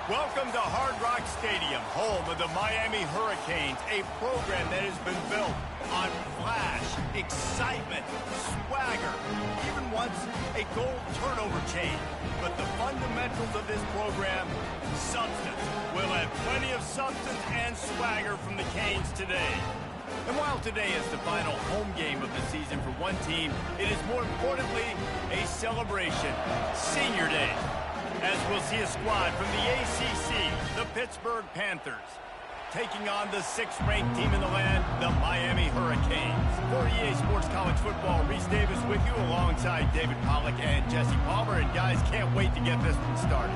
Welcome to Hard Rock Stadium, home of the Miami Hurricanes, a program that has been built on flash, excitement, swagger, even once a goal turnover chain. But the fundamentals of this program, substance. We'll have plenty of substance and swagger from the Canes today. And while today is the final home game of the season for one team, it is more importantly a celebration, Senior Day, as we'll see a squad from the ACC, the Pittsburgh Panthers, taking on the 6th-ranked team in the land, the Miami Hurricanes. For EA Sports College Football, Reese Davis with you alongside David Pollack and Jesse Palmer. And guys, can't wait to get this one started.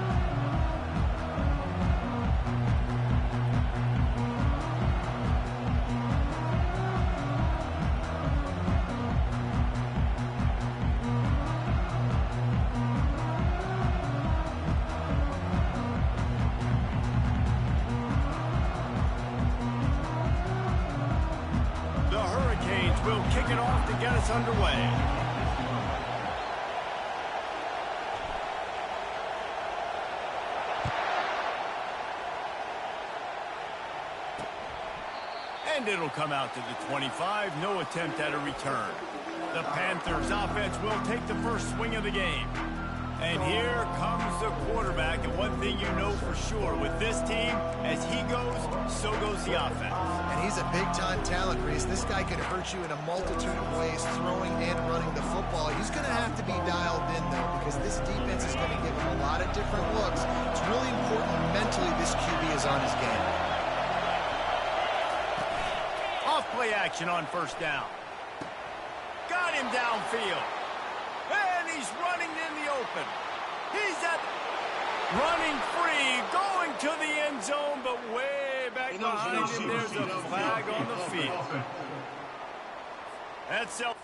We'll kick it off to get us underway. And it'll come out to the 25. No attempt at a return. The Panthers offense will take the first swing of the game. And here comes the quarterback, and one thing you know for sure, with this team, as he goes, so goes the offense. And he's a big-time talent, Reese. This guy can hurt you in a multitude of ways, throwing and running the football. He's going to have to be dialed in, though, because this defense is going to give him a lot of different looks. It's really important mentally this QB is on his game. Off-play action on first down. Got him downfield. And he's running in the open. He's running free, going to the end zone, but way back behind him, there's a flag on the field. That's self.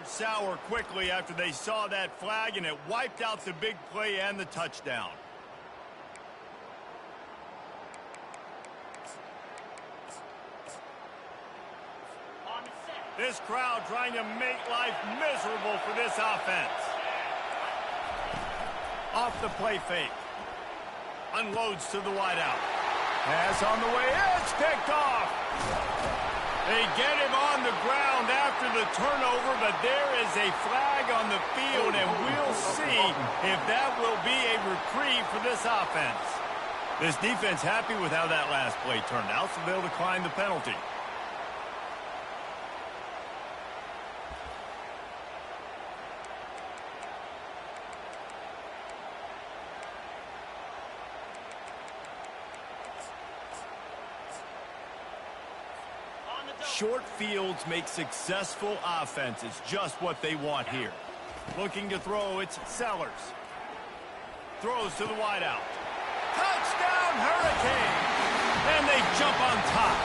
Sour quickly after they saw that flag, and it wiped out the big play and the touchdown. This crowd trying to make life miserable for this offense. Off the play fake. Unloads to the wideout. Pass on the way. It's picked off. They get him on the ground after the turnover, but there is a flag on the field, and we'll see if that will be a reprieve for this offense. This defense happy with how that last play turned out, so they'll decline the penalty. Short fields make successful offenses just what they want here. Looking to throw, it's Sellers. Throws to the wideout. Touchdown, Hurricane! And they jump on top.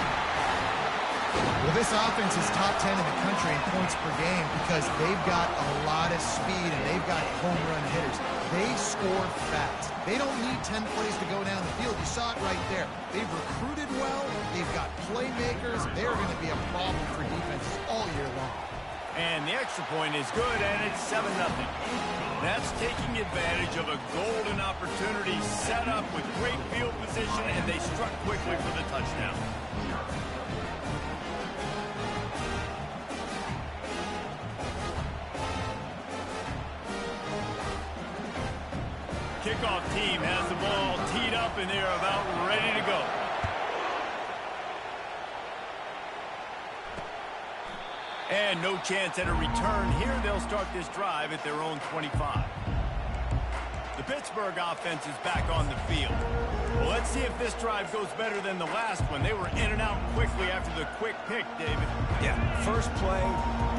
Well, this offense is top 10 in the country in points per game because they've got a lot of speed and they've got home run hitters. They score fast. They don't need 10 plays to go down the field. You saw it right there. They've recruited well. They've got playmakers. They're going to be a problem for defenses all year long. And the extra point is good, and it's 7-0. That's taking advantage of a golden opportunity set up with great field position, and they struck quickly for the touchdown. Kickoff team has the ball teed up, and they're about ready to go. And no chance at a return here. They'll start this drive at their own 25. The Pittsburgh offense is back on the field. Well, let's see if this drive goes better than the last one. They were in and out quickly after the quick pick, David. Yeah, first play,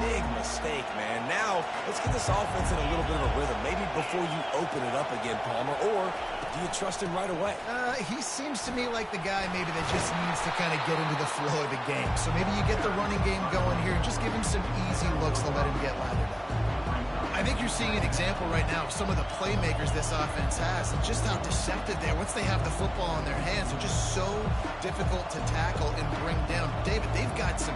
big mistake, man. Now, let's get this offense in a little bit of a rhythm. Maybe before you open it up again, Palmer, or do you trust him right away? He seems to me like the guy maybe that just needs to kind of get into the flow of the game. So maybe you get the running game going here and just give him some easy looks to let him get lathered up. I think you're seeing an example right now of some of the playmakers this offense has and just how deceptive they are. Once they have the football in their hands, they're just so difficult to tackle and bring down. David, they've got some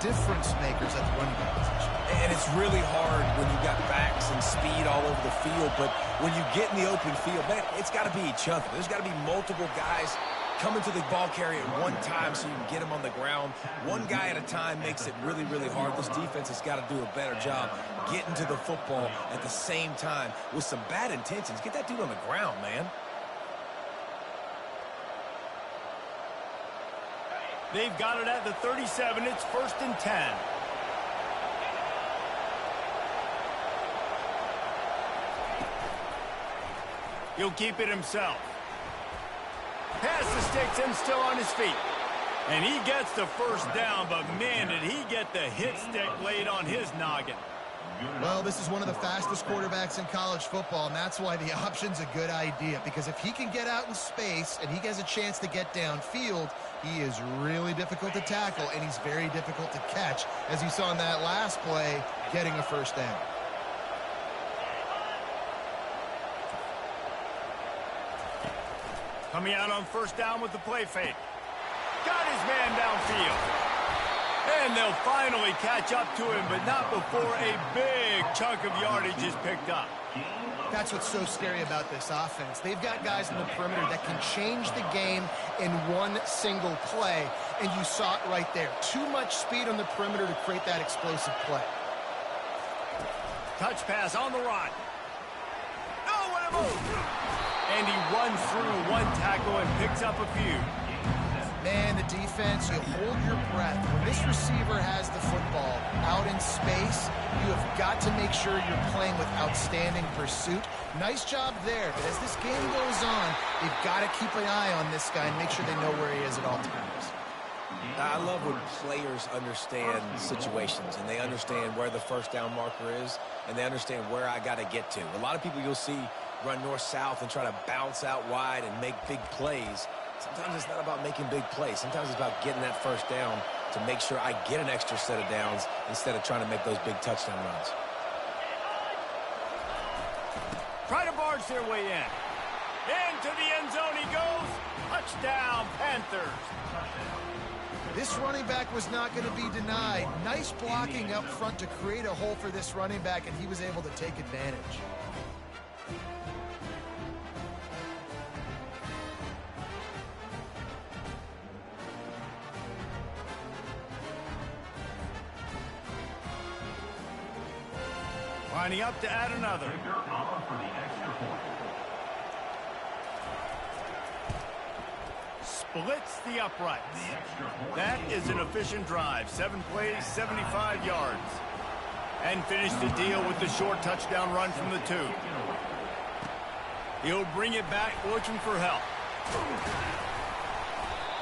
difference makers at the running back position. And it's really hard when you got backs and speed all over the field, but when you get in the open field, man, it's got to be each other. There's got to be multiple guys coming to the ball carrier at one time so you can get him on the ground. One guy at a time makes it really, really hard. This defense has got to do a better job getting to the football at the same time with some bad intentions. Get that dude on the ground, man. They've got it at the 37. It's 1st and 10. He'll keep it himself. Past the sticks and still on his feet. And he gets the first down, but man, did he get the hit stick laid on his noggin. Well, this is one of the fastest quarterbacks in college football, and that's why the option's a good idea, because if he can get out in space and he has a chance to get downfield, he is really difficult to tackle, and he's very difficult to catch, as you saw in that last play, getting a first down. Coming out on first down with the play fake. Got his man downfield. And they'll finally catch up to him, but not before a big chunk of yardage is picked up. That's what's so scary about this offense. They've got guys in the perimeter that can change the game in one single play, and you saw it right there. Too much speed on the perimeter to create that explosive play. Touch pass on the run. No, what a move! And he runs through one tackle and picks up a few. Man, the defense, you hold your breath. When this receiver has the football out in space, you have got to make sure you're playing with outstanding pursuit. Nice job there, but as this game goes on, you've got to keep an eye on this guy and make sure they know where he is at all times. I love when players understand situations and they understand where the first down marker is and they understand where I got to get to. A lot of people you'll see run north-south and try to bounce out wide and make big plays. Sometimes it's not about making big plays. Sometimes it's about getting that first down to make sure I get an extra set of downs instead of trying to make those big touchdown runs. Try to barge their way in. Into the end zone he goes. Touchdown, Panthers. This running back was not going to be denied. Nice blocking up front to create a hole for this running back, and he was able to take advantage. lining up to add another. Splits the uprights. That is an efficient drive. 7 plays, 75 yards. And finished the deal with the short touchdown run from the 2. He'll bring it back looking for help.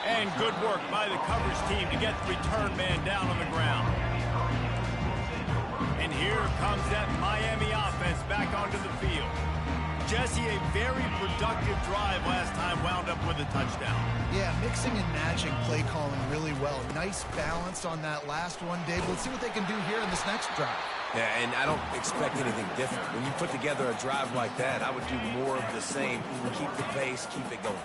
And good work by the coverage team to get the return man down on the ground. And here comes that Miami offense back onto the field. Jesse, a very productive drive last time, wound up with a touchdown. Yeah, mixing and matching play calling really well. Nice balance on that last one, Dave. Let's see what they can do here in this next drive. Yeah, and I don't expect anything different. When you put together a drive like that, I would do more of the same. Keep the pace, keep it going.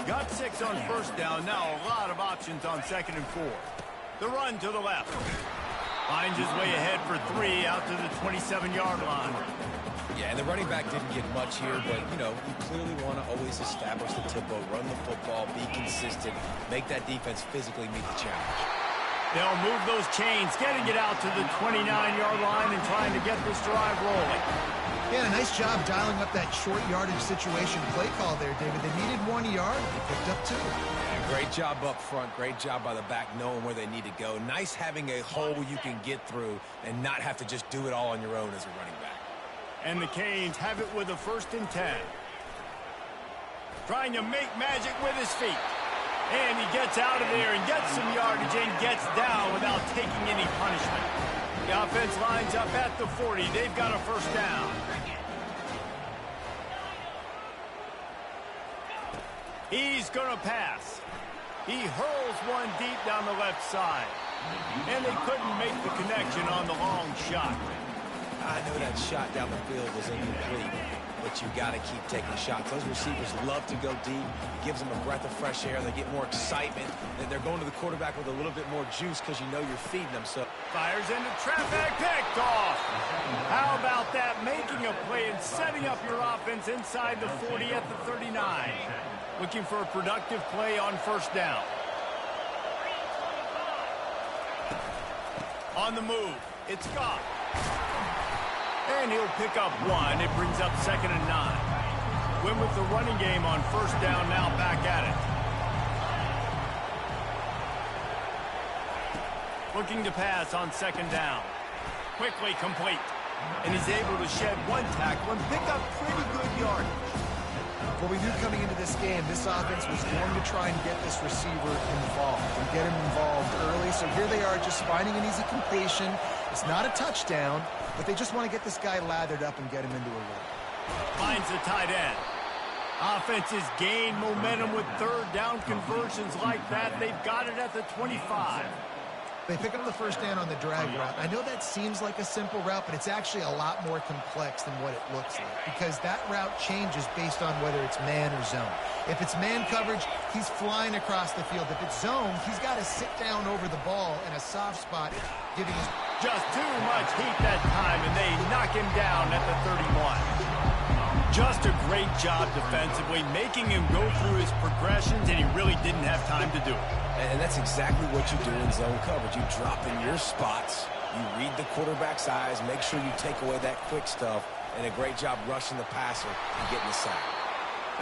Got 6 on first down. Now a lot of options on 2nd and 4. The run to the left. Finds his way ahead for 3 out to the 27-yard line. Yeah, and the running back didn't get much here, but, you know, you clearly want to always establish the tempo, run the football, be consistent, make that defense physically meet the challenge. They'll move those chains, getting it out to the 29-yard line and trying to get this drive rolling. Yeah, nice job dialing up that short yardage situation play call there, David. They needed 1 yard. They picked up 2. Yeah, great job up front. Great job by the back knowing where they need to go. Nice having a hole you can get through and not have to just do it all on your own as a running back. And the Canes have it with a 1st and 10. Trying to make magic with his feet. And he gets out of there and gets some yardage and gets down without taking any punishment. The offense lines up at the 40. They've got a 1st down. He's going to pass. He hurls one deep down the left side. And they couldn't make the connection on the long shot. I know that shot down the field was incomplete, but you got to keep taking shots. Those receivers love to go deep. It gives them a breath of fresh air. They get more excitement. They're going to the quarterback with a little bit more juice because you know you're feeding them. So fires into traffic, picked off. How about that? Making a play and setting up your offense inside the 40 at the 39. Looking for a productive play on 1st down. On the move, it's Goff. And he'll pick up 1. It brings up 2nd and 9. Win with the running game on 1st down, now back at it. Looking to pass on 2nd down. Quickly complete. And he's able to shed 1 tackle and pick up pretty good yardage. Well, we knew coming into this game, this offense was going to try and get this receiver involved and get him involved early. So here they are just finding an easy completion. It's not a touchdown, but they just want to get this guy lathered up and get him into a run. Finds the tight end. Offenses gain momentum with 3rd down conversions like that. They've got it at the 25. They pick up the 1st down on the drag route. I know that seems like a simple route, but it's actually a lot more complex than what it looks like because that route changes based on whether it's man or zone. If it's man coverage, he's flying across the field. If it's zone, he's got to sit down over the ball in a soft spot, giving his... Just too much heat that time, and they knock him down at the 31. Just a great job defensively, making him go through his progressions, and he really didn't have time to do it. And that's exactly what you do in zone coverage. You drop in your spots, you read the quarterback's eyes, make sure you take away that quick stuff, and a great job rushing the passer and getting the sack.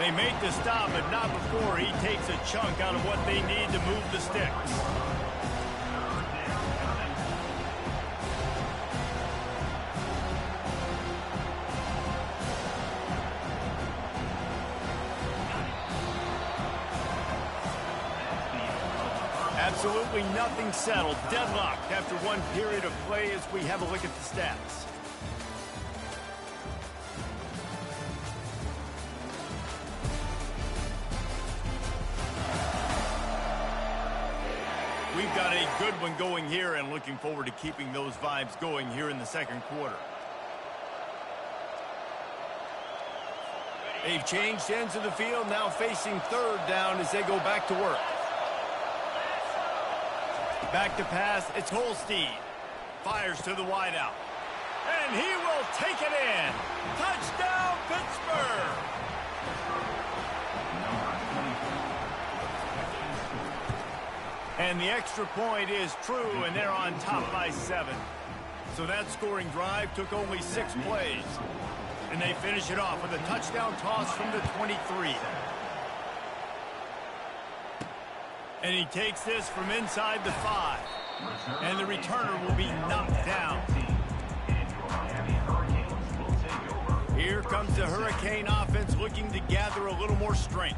They make the stop, but not before he takes a chunk out of what they need to move the sticks. Absolutely nothing settled. Deadlocked after 1 period of play as we have a look at the stats. We've got a good one going here and looking forward to keeping those vibes going here in the 2nd quarter. They've changed ends of the field, now facing 3rd down as they go back to work. Back to pass, it's Holstein. Fires to the wideout. And he will take it in. Touchdown, Pittsburgh! And the extra point is true, and they're on top by 7. So that scoring drive took only 6 plays. And they finish it off with a touchdown toss from the 23. And he takes this from inside the 5. And the returner will be knocked down. Here comes the Hurricane offense looking to gather a little more strength.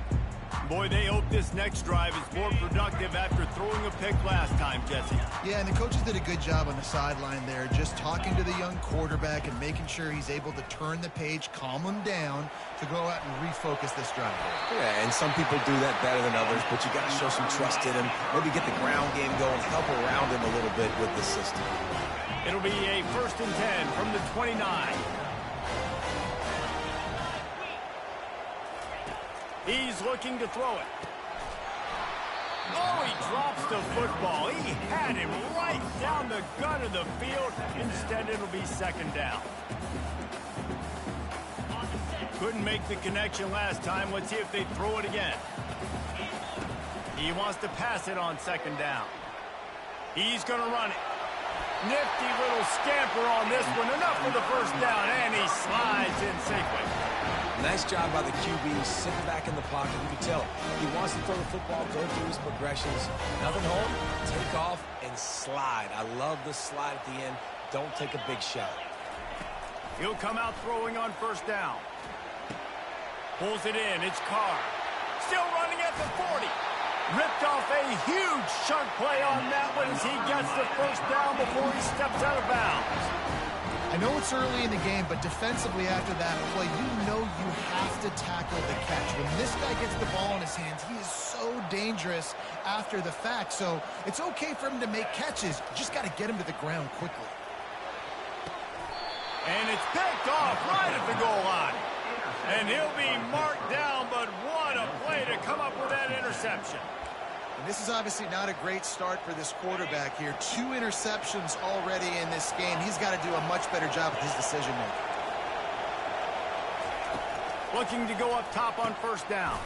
Boy, they hope this next drive is more productive after throwing a pick last time, Jesse. Yeah, and the coaches did a good job on the sideline there, just talking to the young quarterback and making sure he's able to turn the page, calm him down to go out and refocus this drive. Yeah, and some people do that better than others, but you got to show some trust in him. Maybe get the ground game going, help around him a little bit with the system. It'll be a 1st and 10 from the 29. He's looking to throw it. Oh, he drops the football. He had him right down the gut of the field. Instead, it'll be 2nd down. Couldn't make the connection last time. Let's see if they throw it again. He wants to pass it on 2nd down. He's going to run it. Nifty little scamper on this one. Enough for the 1st down, and he slides in safely. Nice job by the QB, sitting back in the pocket. You can tell he wants to throw the football, go through his progressions. Nothing home, take off, and slide. I love the slide at the end. Don't take a big shot. He'll come out throwing on 1st down. Pulls it in. It's Carr. Still running at the 40. Ripped off a huge chunk play on that one as he gets the 1st down before he steps out of bounds. I know it's early in the game, but defensively after that play, you know you have to tackle the catch. When this guy gets the ball in his hands, he is so dangerous after the fact. So it's okay for him to make catches. You just got to get him to the ground quickly. And it's picked off right at the goal line. And he'll be marked down, but what a play to come up with that interception. And this is obviously not a great start for this quarterback here. 2 interceptions already in this game. He's got to do a much better job with his decision-making. Looking to go up top on 1st down.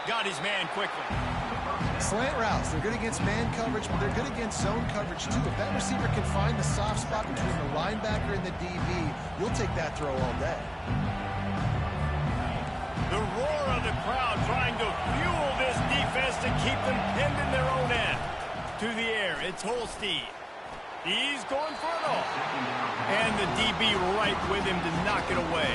Got his man quickly. Slant routes. They're good against man coverage, but they're good against zone coverage, too. If that receiver can find the soft spot between the linebacker and the DB, you'll take that throw all day. The roar of the crowd trying to fuel this defense to keep them pinned in their own end. To the air, it's Holstein. He's going for it all. And the DB right with him to knock it away.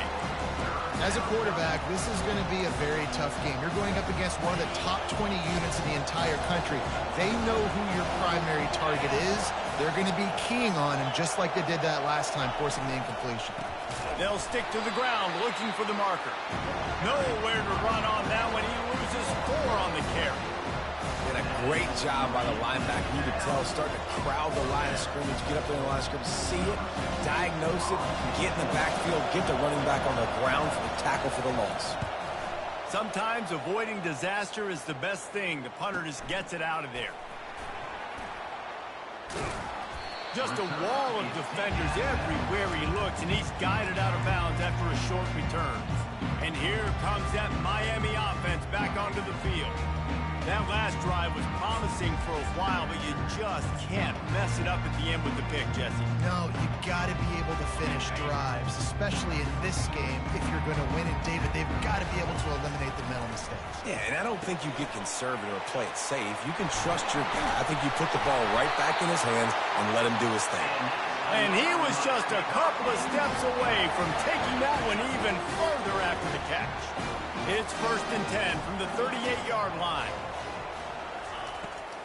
As a quarterback, this is going to be a very tough game. You're going up against one of the top 20 units in the entire country. They know who your primary target is. They're going to be keying on him just like they did that last time, forcing the incompletion. They'll stick to the ground looking for the marker. Nowhere to run on that when he loses 4 on the carry. Did a great job by the linebacker. You could tell starting to crowd the line of scrimmage, get up there in the line of scrimmage, see it, diagnose it, get in the backfield, get the running back on the ground for the tackle for the loss. Sometimes avoiding disaster is the best thing. The punter just gets it out of there. Just a wall of defenders everywhere he looks, and he's guided out of bounds after a short return. And here comes that Miami offense back onto the field. That last drive was promising for a while, but you just can't mess it up at the end with the pick, Jesse. No, you got to be able to finish drives, especially in this game. If you're going to win it, David, they've got to be able to eliminate the mental mistakes. Yeah, and I don't think you get conservative or play it safe. You can trust your guy. I think you put the ball right back in his hands and let him do his thing. And he was just a couple of steps away from taking that one even further after the catch. It's 1st and 10 from the 38-yard line.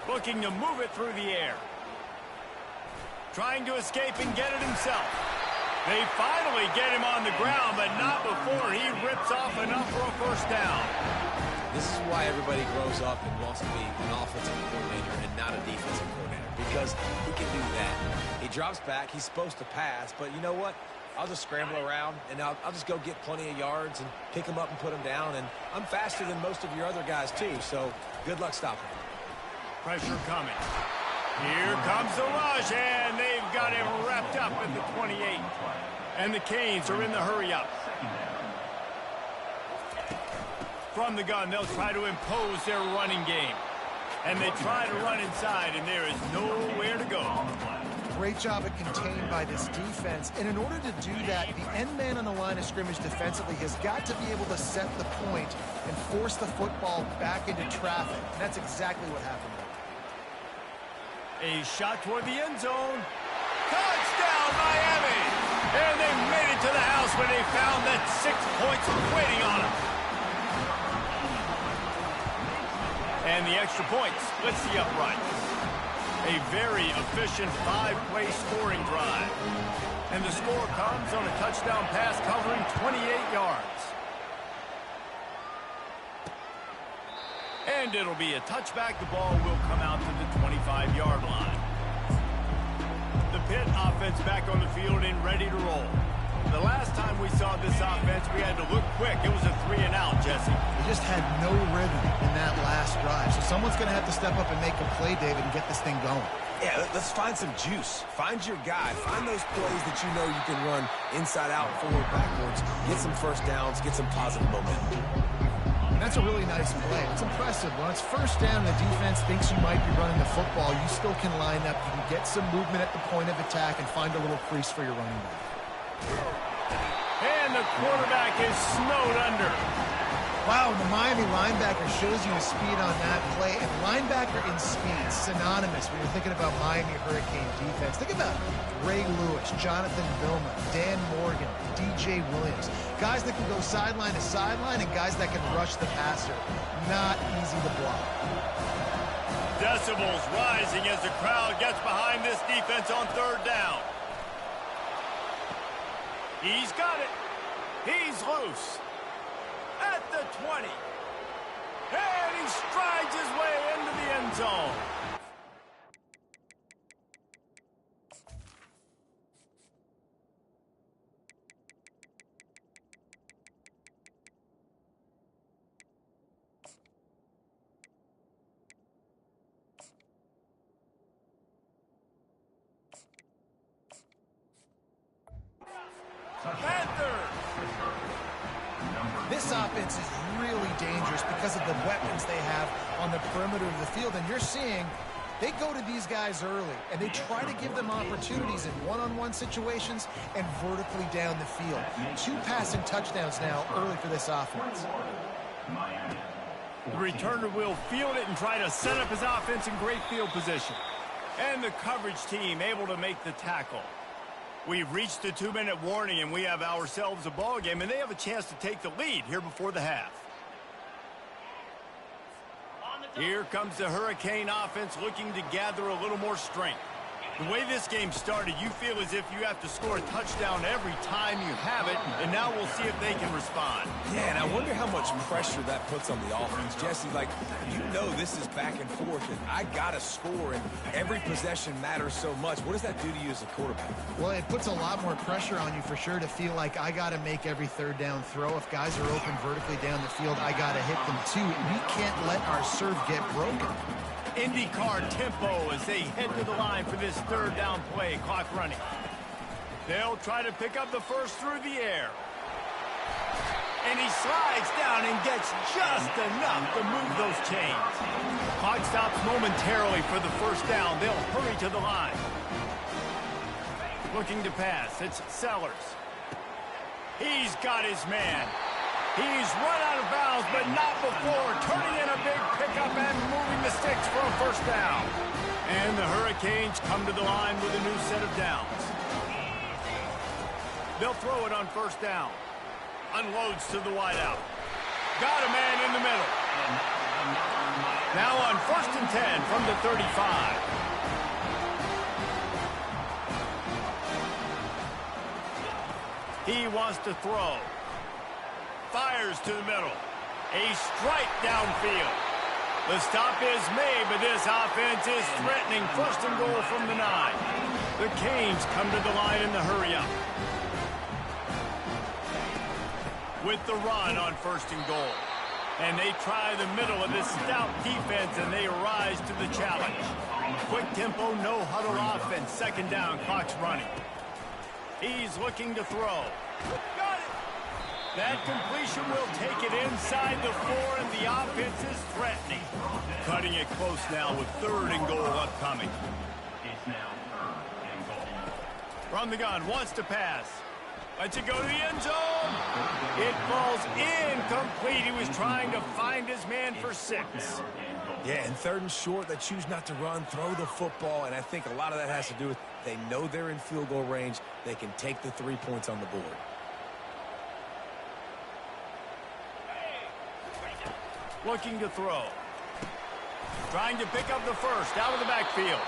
Looking to move it through the air. Trying to escape and get it himself. They finally get him on the ground, but not before he rips off enough for a 1st down. This is why everybody grows up and wants to be an offensive coordinator and not a defensive coordinator, because he can do that. He drops back. He's supposed to pass, but you know what? I'll just scramble around, and I'll just go get plenty of yards and pick him up and put him down, and I'm faster than most of your other guys, too, so good luck stopping him. Pressure coming. Here comes the rush, and they've got him wrapped up at the 28. And the Canes are in the hurry-up. From the gun, they'll try to impose their running game. And they try to run inside, and there is nowhere to go. Great job of contained by this defense. And in order to do that, the end man on the line of scrimmage defensively has got to be able to set the point and force the football back into traffic. And that's exactly what happened. A shot toward the end zone. Touchdown, Miami! And they made it to the house when they found that 6 points were waiting on them. And the extra point splits the uprights. A very efficient 5-play scoring drive. And the score comes on a touchdown pass covering 28 yards. And it'll be a touchback. The ball will come out to the 25-yard line. The Pitt offense back on the field and ready to roll. The last time we saw this offense, we had to look quick. It was a 3-and-out, Jesse. They just had no rhythm in that last drive. So someone's going to have to step up and make a play, David, and get this thing going. Yeah, let's find some juice. Find your guy. Find those plays that you know you can run inside out, forward, backwards. Get some first downs. Get some positive momentum. And that's a really nice play. It's impressive. When it's first down, the defense thinks you might be running the football. You still can line up. You can get some movement at the point of attack and find a little crease for your running back. And the quarterback is snowed under. Wow, the Miami linebacker shows you his speed on that play. And linebacker in speed, synonymous when you're thinking about Miami Hurricane defense. Think about Ray Lewis, Jonathan Vilma, Dan Morgan, DJ Williams. Guys that can go sideline to sideline and guys that can rush the passer. Not easy to block. Decibels rising as the crowd gets behind this defense on third down. He's got it. He's loose. At the 20. And he strides his way into the end zone. This offense is really dangerous because of the weapons they have on the perimeter of the field. And you're seeing they go to these guys early, and they try to give them opportunities in one-on-one situations and vertically down the field. 2 passing touchdowns now early for this offense. The returner will field it and try to set up his offense in great field position. And the coverage team able to make the tackle. We've reached the 2-minute warning, and we have ourselves a ball game, and they have a chance to take the lead here before the half. Here comes the Hurricane offense looking to gather a little more strength. The way this game started, you feel as if you have to score a touchdown every time you have it, and now we'll see if they can respond. Yeah, and I wonder how much pressure that puts on the offense. Jesse, like, you know this is back and forth, and I got to score, and every possession matters so much. What does that do to you as a quarterback? Well, it puts a lot more pressure on you for sure to feel like I got to make every third down throw. If guys are open vertically down the field, I got to hit them too. We can't let our serve get broken. IndyCar tempo as they head to the line for this third down play. Clock running. They'll try to pick up the first through the air. And he slides down and gets just enough to move those chains. Clock stops momentarily for the first down. They'll hurry to the line. Looking to pass. It's Sellers. He's got his man. He's run out of bounds, but not before turning in a big pickup and moving the sticks for a first down. And the Hurricanes come to the line with a new set of downs. They'll throw it on first down. Unloads to the wideout. Got a man in the middle. Now on 1st and 10 from the 35. He wants to throw. Fires to the middle. A strike downfield. The stop is made, but this offense is threatening 1st and goal from the 9. The Canes come to the line in the hurry-up. With the run on 1st and goal. And they try the middle of this stout defense, and they rise to the challenge. Quick tempo, no huddle offense. 2nd down, clock's running. He's looking to throw. Got it! That completion will take it inside the 4, and the offense is threatening. Cutting it close now with 3rd and goal upcoming. From the gun, wants to pass. Lets it go to the end zone. It falls incomplete. He was trying to find his man for 6. Yeah, and 3rd and short, they choose not to run, throw the football, and I think a lot of that has to do with they know they're in field goal range. They can take the 3 points on the board. Looking to throw. Trying to pick up the first out of the backfield.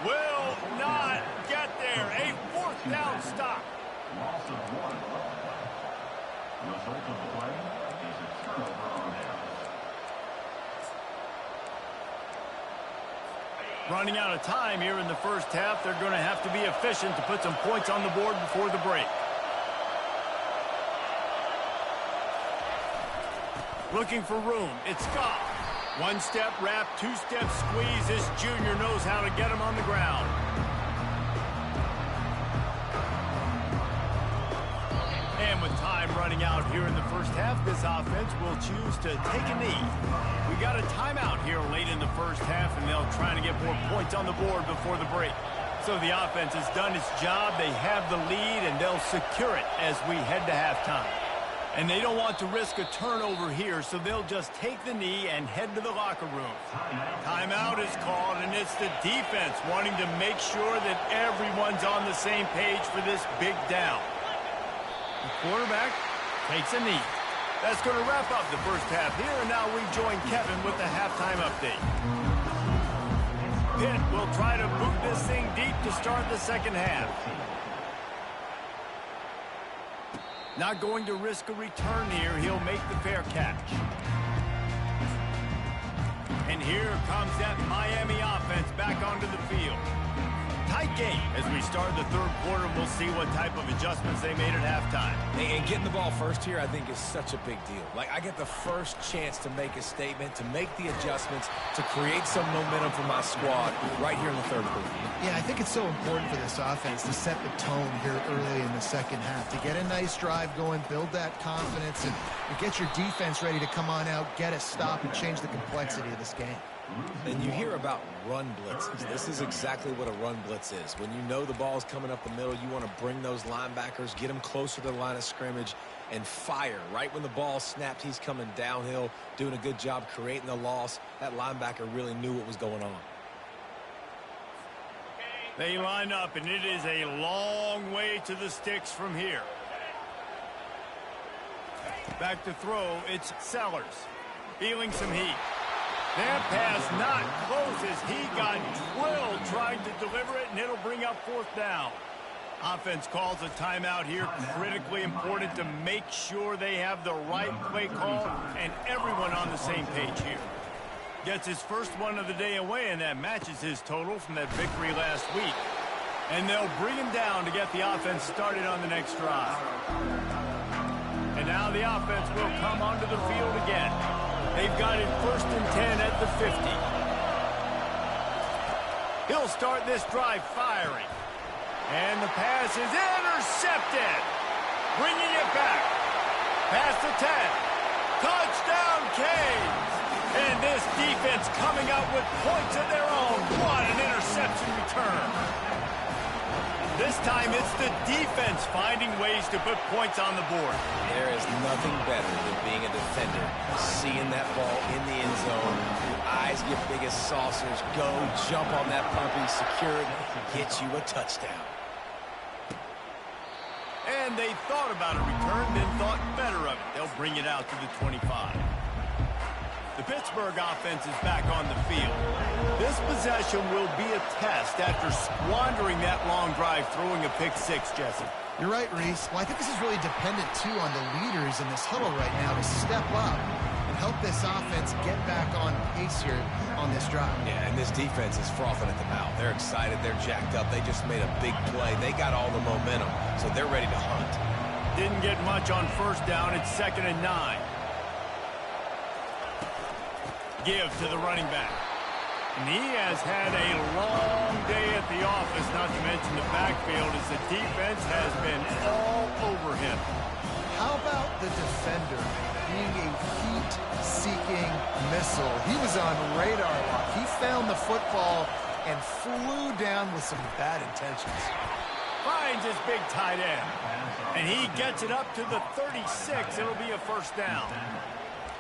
Will not get there. A 4th down stop. Loss of 1. Result of the play is a turnover on downs. Running out of time here in the first half. They're going to have to be efficient to put some points on the board before the break. Looking for room. It's Scott. 1-step wrap, 2-step squeeze. This junior knows how to get him on the ground. And with time running out here in the first half, this offense will choose to take a knee. We got a timeout here late in the first half, and they'll try to get more points on the board before the break. So the offense has done its job. They have the lead, and they'll secure it as we head to halftime. And they don't want to risk a turnover here, so they'll just take the knee and head to the locker room. Timeout is called, and it's the defense wanting to make sure that everyone's on the same page for this big down. The quarterback takes a knee. That's going to wrap up the first half here, and now we join Kevin with the halftime update. Pitt will try to boot this thing deep to start the second half. Not going to risk a return here. He'll make the fair catch. And here comes that Miami offense back onto the field. Tight game as we start the third quarter. We'll see what type of adjustments they made at halftime. And getting the ball first here, I think, is such a big deal. Like, I get the first chance to make a statement, to make the adjustments, to create some momentum for my squad right here in the third quarter. Yeah, I think it's so important for this offense to set the tone here early in the second half, to get a nice drive going, build that confidence, and get your defense ready to come on out, get a stop, and change the complexity of this game. And you hear about run blitzes. This is exactly what a run blitz is. When you know the ball is coming up the middle, you want to bring those linebackers, get them closer to the line of scrimmage, and fire. Right when the ball snapped, he's coming downhill, doing a good job creating the loss. That linebacker really knew what was going on. They line up, and it is a long way to the sticks from here. Back to throw, it's Sellers. Feeling some heat. That pass not close as he got drilled trying to deliver it, and it'll bring up 4th down. Offense calls a timeout here. Critically important to make sure they have the right play call and everyone on the same page here. Gets his first one of the day away, and that matches his total from that victory last week. And they'll bring him down to get the offense started on the next drive. And now the offense will come onto the field again. They've got it 1st and 10 at the 50. He'll start this drive firing. And the pass is intercepted. Bringing it back. Past the 10. Touchdown, Canes. And this defense coming up with points of their own. What an interception return. This time it's the defense finding ways to put points on the board. There is nothing better than being a defender, seeing that ball in the end zone. Your eyes get big as saucers. Go, jump on that puppy, secure it, get you a touchdown. And they thought about a return, then thought better of it. They'll bring it out to the 25. The Pittsburgh offense is back on the field. This possession will be a test after squandering that long drive, throwing a pick 6, Jesse. You're right, Reese. Well, I think this is really dependent, too, on the leaders in this huddle right now to step up and help this offense get back on pace here on this drive. Yeah, and this defense is frothing at the mouth. They're excited. They're jacked up. They just made a big play. They got all the momentum, so they're ready to hunt. Didn't get much on 1st down. It's 2nd and 9. Give to the running back. And he has had a long day at the office, not to mention the backfield, as the defense has been all over him. How about the defender being a heat-seeking missile? He was on radar lock. He found the football and flew down with some bad intentions. Finds his big tight end. And he gets it up to the 36. It'll be a first down.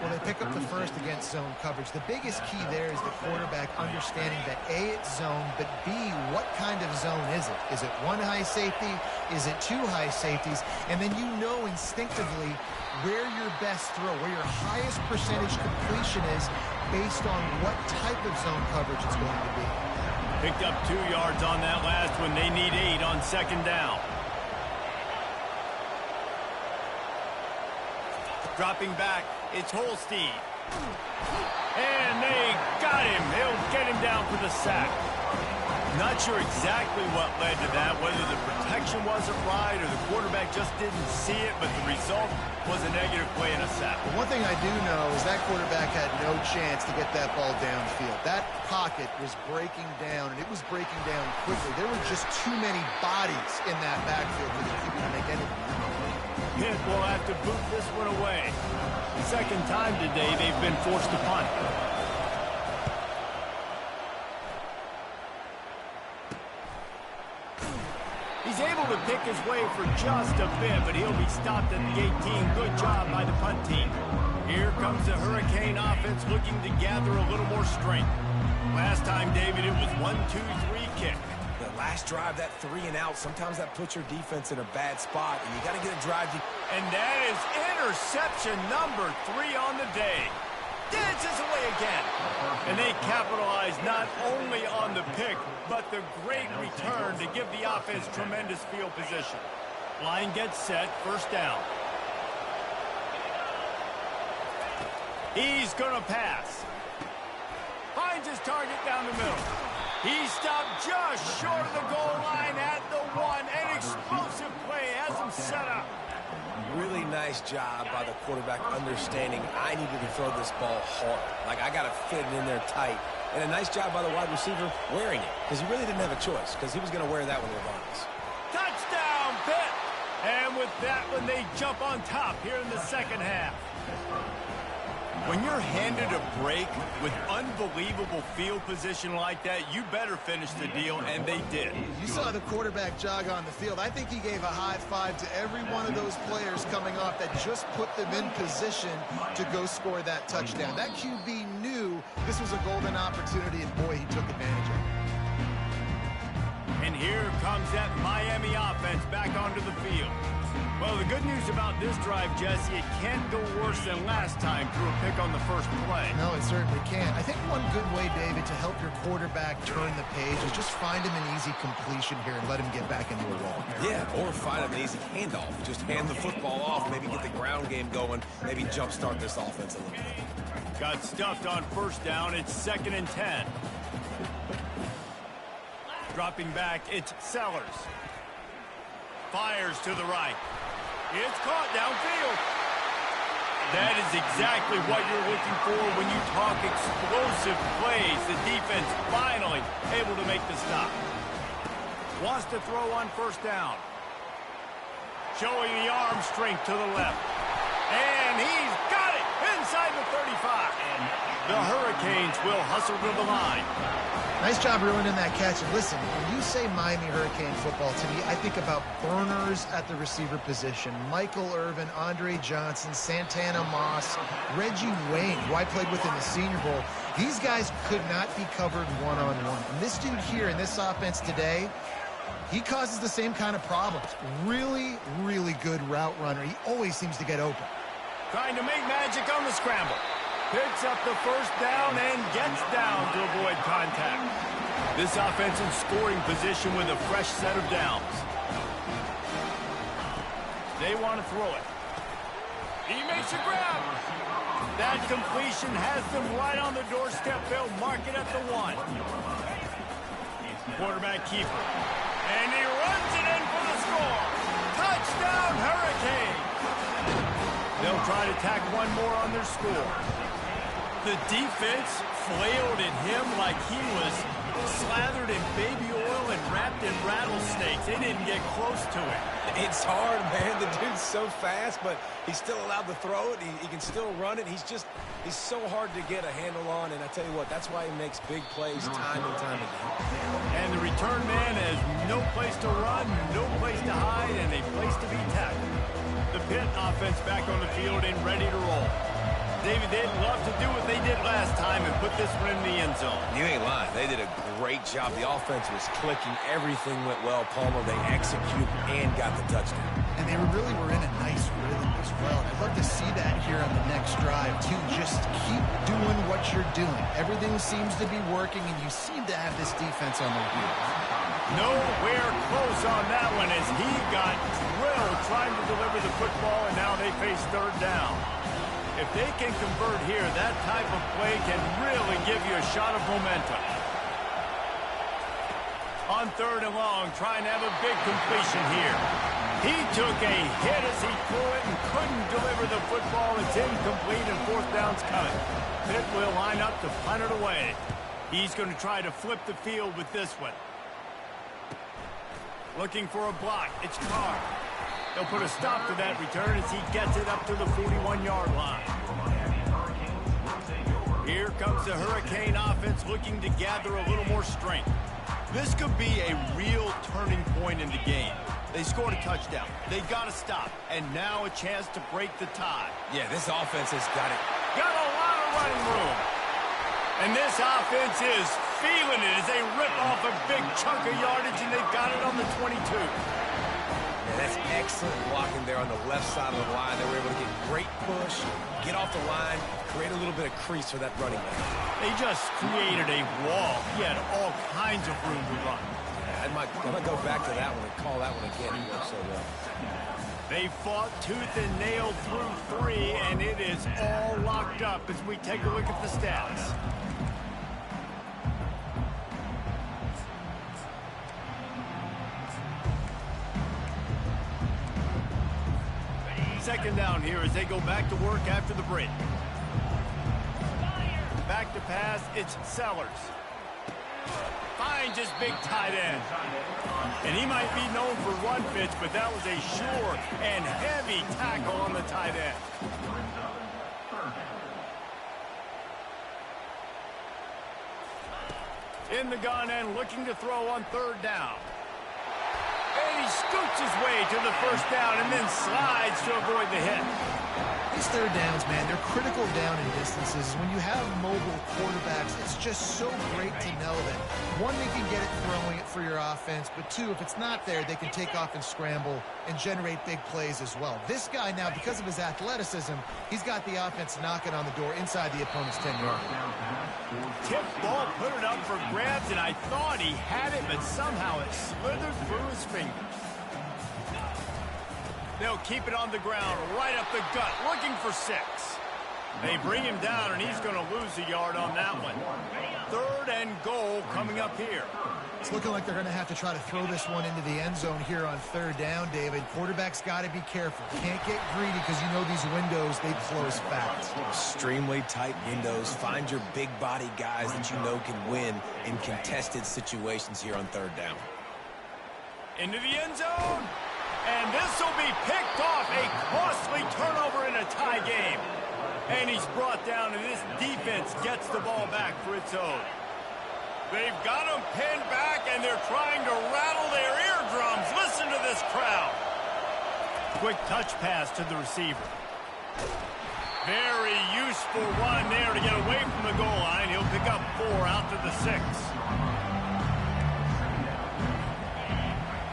Well, they pick up the first against zone coverage. The biggest key there is the quarterback understanding that A, it's zone, but B, what kind of zone is it? Is it one high safety? Is it two high safeties? And then you know instinctively where your best throw, where your highest percentage completion is based on what type of zone coverage it's going to be. Picked up 2 yards on that last one. They need 8 on second down. Dropping back, it's Holstein. And they got him. He'll get him down for the sack. Not sure exactly what led to that, whether the protection wasn't right or the quarterback just didn't see it, but the result was a negative play and a sack. But one thing I do know is that quarterback had no chance to get that ball downfield. That pocket was breaking down, and it was breaking down quickly. There were just too many bodies in that backfield for the QB to make anything. Pitt will have to boot this one away. Second time today they've been forced to punt. He's able to pick his way for just a bit, but he'll be stopped at the 18. Good job by the punt team. Here comes the Hurricane offense looking to gather a little more strength. Last time, David, it was 1-2-3 kick. The last drive, that 3 and out, sometimes that puts your defense in a bad spot, and you got to get a drive. And that is interception number 3 on the day. Dances away again. And they capitalize not only on the pick, but the great return to give the offense tremendous field position. Line gets set, first down. He's going to pass. Finds his target down the middle. He stopped just short of the goal line at the 1. An explosive play has him set up. Really nice job by the quarterback understanding I needed to throw this ball hard. Like, I got to fit it in there tight. And a nice job by the wide receiver wearing it, because he really didn't have a choice, because he was going to wear that one regardless. Touchdown, Pitt! And with that one, they jump on top here in the second half. When you're handed a break with unbelievable field position like that, you better finish the deal, and they did. You saw the quarterback jog on the field. I think he gave a high five to every one of those players coming off that just put them in position to go score that touchdown. That QB knew this was a golden opportunity, and boy, he took advantage of it. And here comes that Miami offense back onto the field. Well, the good news about this drive, Jesse, it can't go worse than last time through a pick on the first play. No, it certainly can't. I think one good way, David, to help your quarterback turn the page is just find him an easy completion here and let him get back into a roll. Yeah, or find an easy handoff. Just hand the football off, maybe get the ground game going, maybe jumpstart this offense a little bit. Got stuffed on first down. It's 2nd and 10. Dropping back, it's Sellers. Fires to the right. It's caught downfield. That is exactly what you're looking for when you talk explosive plays. The defense finally able to make the stop. Wants to throw on first down. Showing the arm strength to the left. And he's got it inside the 35. The Hurricanes will hustle to the line. Nice job ruining that catch. And listen, when you say Miami Hurricane football, to me, I think about burners at the receiver position. Michael Irvin, Andre Johnson, Santana Moss, Reggie Wayne, who I played with in the Senior Bowl. These guys could not be covered one-on-one. And this dude here in this offense today, he causes the same kind of problems. Really, really good route runner. He always seems to get open. Trying to make magic on the scramble. Picks up the first down and gets down to avoid contact. This offense in scoring position with a fresh set of downs. They want to throw it. He makes a grab. That completion has them right on the doorstep. They'll mark it at the 1. Quarterback keeper. And he runs it in for the score. Touchdown, Hurricane. They'll try to tack one more on their score. The defense flailed at him like he was slathered in baby oil and wrapped in rattlesnakes. They didn't get close to it. It's hard, man. The dude's so fast, but he's still allowed to throw it. He can still run it. He's so hard to get a handle on, and I tell you what, that's why he makes big plays time and time again. And the return man has no place to run, no place to hide, and a place to be tackled. The Pitt offense back on the field and ready to roll. David, they'd love to do what they did last time and put this one in the end zone. You ain't lying. They did a great job. The offense was clicking. Everything went well. Palmer, they executed and got the touchdown. And they really were in a nice rhythm as well. I'd love to see that here on the next drive, too. Just keep doing what you're doing. Everything seems to be working, and you seem to have this defense on their heels. Nowhere close on that one as he got drilled trying to deliver the football, and now they face third down. If they can convert here, that type of play can really give you a shot of momentum. On third and long, trying to have a big completion here. He took a hit as he threw it and couldn't deliver the football. It's incomplete and fourth down's coming. Pitt will line up to punt it away. He's going to try to flip the field with this one. Looking for a block. It's Carr. He'll put a stop to that return as he gets it up to the 41-yard line. Here comes the Hurricane offense looking to gather a little more strength. This could be a real turning point in the game. They scored a touchdown. They got to stop. And now a chance to break the tie. Yeah, this offense has got it. Got a lot of running room. And this offense is feeling it as they rip off a big chunk of yardage, and they've got it on the 22. Yeah, that's excellent blocking there on the left side of the line. They were able to get great push, get off the line, create a little bit of crease for that running back. They just created a wall. He had all kinds of room to run. Yeah, I might go back to that one and call that one again. He worked so well. They fought tooth and nail through three, and it is all locked up as we take a look at the stats. Second down here as they go back to work after the break. Back to pass, it's Sellers. Finds his big tight end. And he might be known for run fits, but that was a sure and heavy tackle on the tight end. In the gun and looking to throw on third down. And he scoots his way to the first down and then slides to avoid the hit. These third downs, man, they're critical down in distances. When you have mobile quarterbacks, it's just so great to know that, one, they can get it throwing it for your offense, but two, if it's not there, they can take off and scramble and generate big plays as well. This guy now, because of his athleticism, he's got the offense knocking on the door inside the opponent's 10-yard. Tip ball, put it up for grabs, and I thought he had it, but somehow it slithered through his fingers. They'll keep it on the ground, right up the gut, looking for 6. They bring him down, and he's going to lose a yard on that one. Third and goal coming up here. It's looking like they're going to have to try to throw this one into the end zone here on third down, David. Quarterback's got to be careful. Can't get greedy because you know these windows, they close fast. Extremely tight windows. Find your big body guys that you know can win in contested situations here on third down. Into the end zone. And this will be picked off. A costly turnover in a tie game. And he's brought down, and this defense gets the ball back for its own. They've got him pinned back, and they're trying to rattle their eardrums. Listen to this crowd. Quick touch pass to the receiver. Very useful run there to get away from the goal line. He'll pick up 4 out to the 6.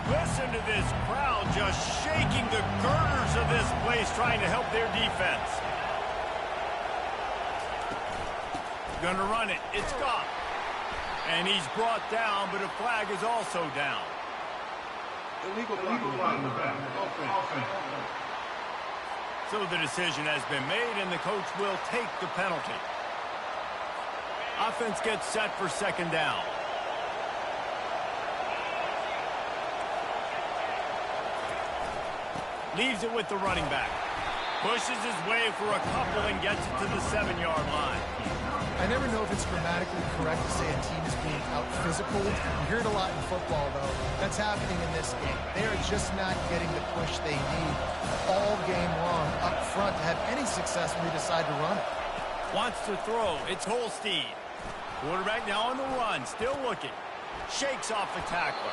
Listen to this crowd just shaking the girders of this place, trying to help their defense. Gonna run it. It's Goff. And he's brought down, but a flag is also down. Illegal block. So the decision has been made, and the coach will take the penalty. Offense gets set for second down. Leaves it with the running back. Pushes his way for a couple and gets it to the 7-yard line. I never know if it's grammatically correct to say a team is being out-physical. You hear it a lot in football, though. That's happening in this game. They are just not getting the push they need all game long up front to have any success when they decide to run it. Wants to throw. It's Holstein. Quarterback now on the run. Still looking. shakes off the tackler.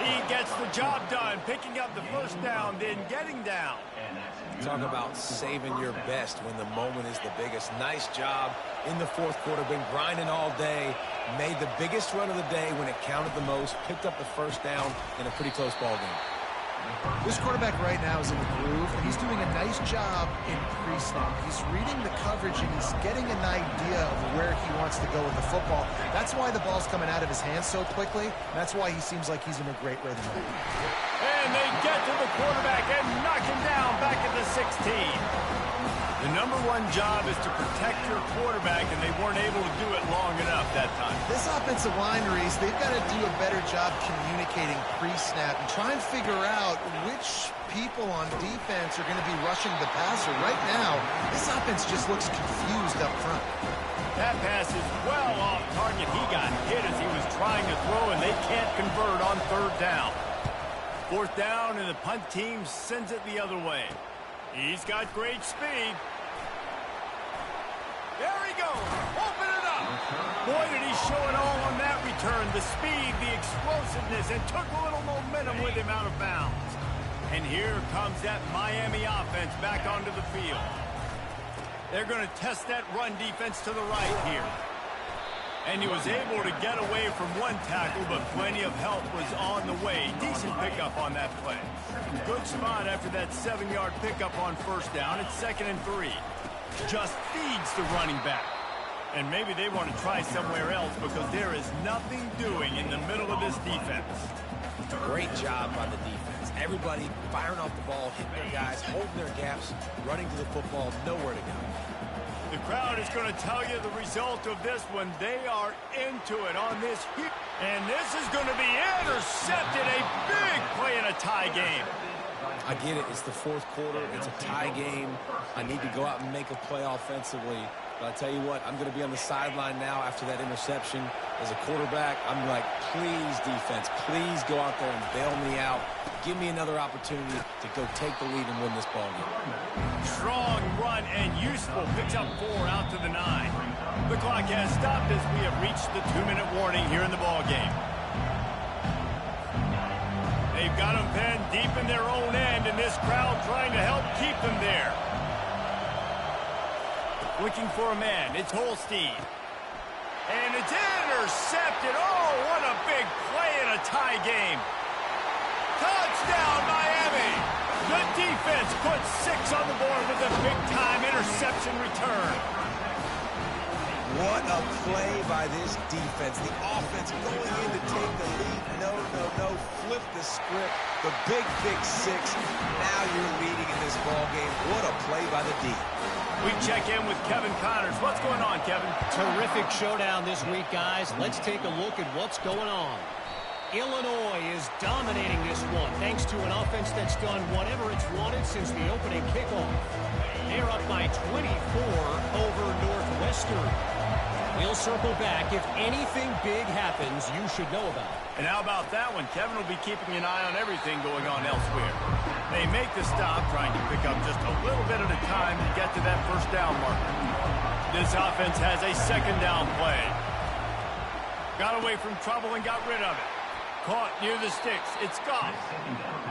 He gets the job done, picking up the first down, then getting down. Talk about saving your best when the moment is the biggest. Nice job in the fourth quarter. Been grinding all day. Made the biggest run of the day when it counted the most. Picked up the first down in a pretty close ball game. This quarterback right now is in the groove, and he's doing a nice job in pre-snap. He's reading the coverage, and he's getting an idea of where he wants to go with the football. That's why the ball's coming out of his hands so quickly, and that's why he seems like he's in a great rhythm. And they get to the quarterback and knock him down back at the 16. The number one job is to protect your quarterback, and they weren't able to do it long enough that time. This offensive line, Reese, they've got to do a better job communicating pre-snap and try and figure out which people on defense are going to be rushing the passer. Right now, this offense just looks confused up front. That pass is well off target. He got hit as he was trying to throw, and they can't convert on third down. Fourth down, and the punt team sends it the other way. He's got great speed. There he goes. Open it up. Boy, did he show it all on that return. The speed, the explosiveness, and took a little momentum with him out of bounds. And here comes that Miami offense back onto the field. They're going to test that run defense to the right here. And he was able to get away from one tackle, but plenty of help was on the way. Decent pickup on that play. Good spot after that 7-yard pickup on first down. It's 2nd and 3. Just feeds the running back. And maybe they want to try somewhere else because there is nothing doing in the middle of this defense. Great job by the defense. Everybody firing off the ball, hitting their guys, holding their gaps, running to the football, nowhere to go. The crowd is going to tell you the result of this one. They are into it on this. And this is going to be intercepted. A big play in a tie game. I get it. It's the fourth quarter. It's a tie game. I need to go out and make a play offensively. But I tell you what, I'm going to be on the sideline now after that interception. As a quarterback, I'm like, please, defense, please go out there and bail me out. Give me another opportunity to go take the lead and win this ball game. Strong run and useful. Picks up 4 out to the 9. The clock has stopped as we have reached the 2-minute warning here in the ball game. They've got them pinned deep in their own end, and this crowd trying to help keep them there. Looking for a man. It's Holstein. And it's intercepted. Oh, what a big play in a tie game. Touchdown, Miami. The defense puts 6 on the board with a big-time interception return. What a play by this defense. The offense going in to take the lead. No. Flip the script. The big 6. Now you're leading in this ball game. What a play by the D. We check in with Kevin Connors. What's going on, Kevin? Terrific showdown this week, guys. Let's take a look at what's going on. Illinois is dominating this one thanks to an offense that's done whatever it's wanted since the opening kickoff. They're up by 24 over Northwestern. We'll circle back. If anything big happens, you should know about it. And how about that one? Kevin will be keeping an eye on everything going on elsewhere. They make the stop, trying to pick up just a little bit at a time to get to that first down marker. This offense has a 2nd down play. Got away from trouble and got rid of it. Caught near the sticks. It's gone.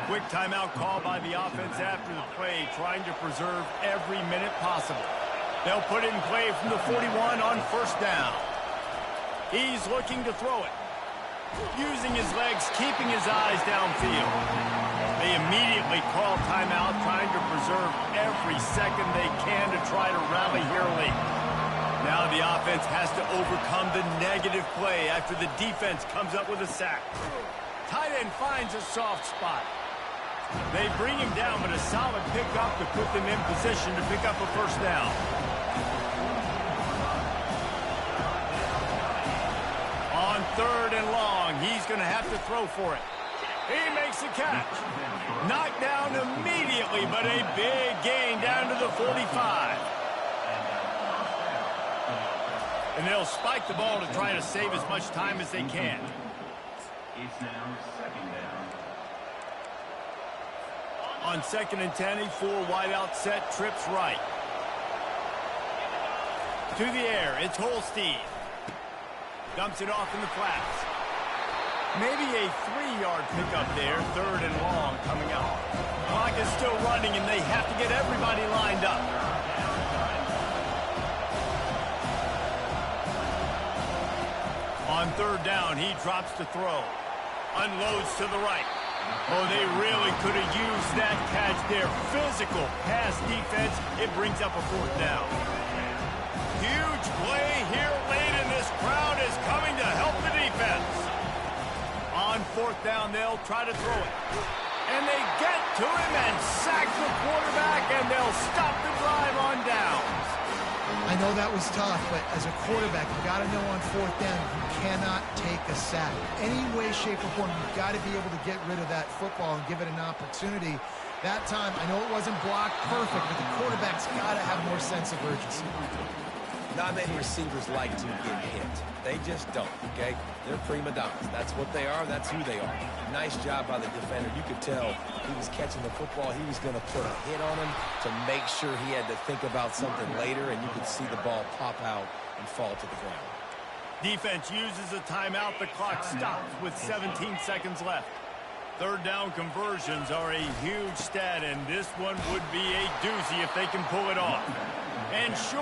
Quick timeout call by the offense after the play, trying to preserve every minute possible. They'll put it in play from the 41 on first down. He's looking to throw it. Using his legs, keeping his eyes downfield. They immediately call timeout, trying to preserve every second they can to try to rally here late. Now the offense has to overcome the negative play after the defense comes up with a sack. Tight end finds a soft spot. They bring him down, but a solid pickup to put them in position to pick up a first down. On 3rd and long, he's going to have to throw for it. He makes the catch. Knocked down immediately, but a big gain down to the 45. And they'll spike the ball to try to save as much time as they can. It's now 2nd down. On 2nd and 10, a 4 wide out set, trips right. To the air, it's Holstein. Dumps it off in the flats. Maybe a 3-yard pickup there, 3rd and long coming up. Clock is still running, and they have to get everybody lined up. On 3rd down, he drops to throw. Unloads to the right. Oh, they really could have used that catch there. Physical pass defense. It brings up a 4th down. Huge play here late, and this crowd is coming to help the defense. On 4th down, they'll try to throw it. And they get to him and sack the quarterback, and they'll stop the drive on downs. I know that was tough, but as a quarterback, you got to know on 4th down, you cannot take a sack. Any way, shape, or form, you've got to be able to get rid of that football and give it an opportunity. That time, I know it wasn't blocked perfect, but the quarterback's got to have more sense of urgency. Not many receivers like to get hit. They just don't, okay? They're prima donnas. That's what they are. That's who they are. Nice job by the defender. You could tell he was catching the football. He was going to put a hit on him to make sure he had to think about something later, and you could see the ball pop out and fall to the ground. Defense uses a timeout. The clock stops with 17 seconds left. 3rd down conversions are a huge stat, and this one would be a doozy if they can pull it off. And sure,